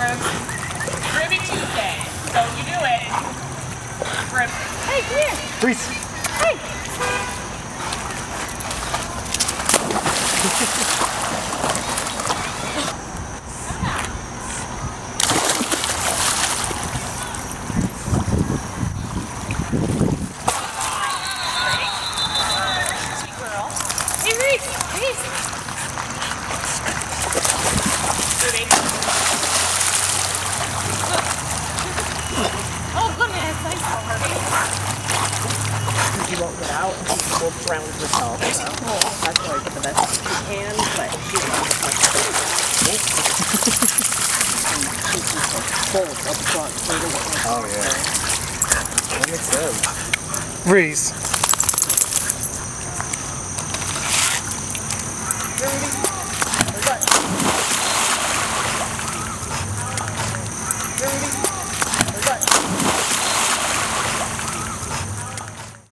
ribs. Ribby Tuesday. So you do it. Rib. Hey, come here. Reese. Hey. Oh goodness, I saw her. She won't get out. She will drown herself. So that's like the best she can, but she won't like cold up front. Oh yeah. That makes sense. Reese.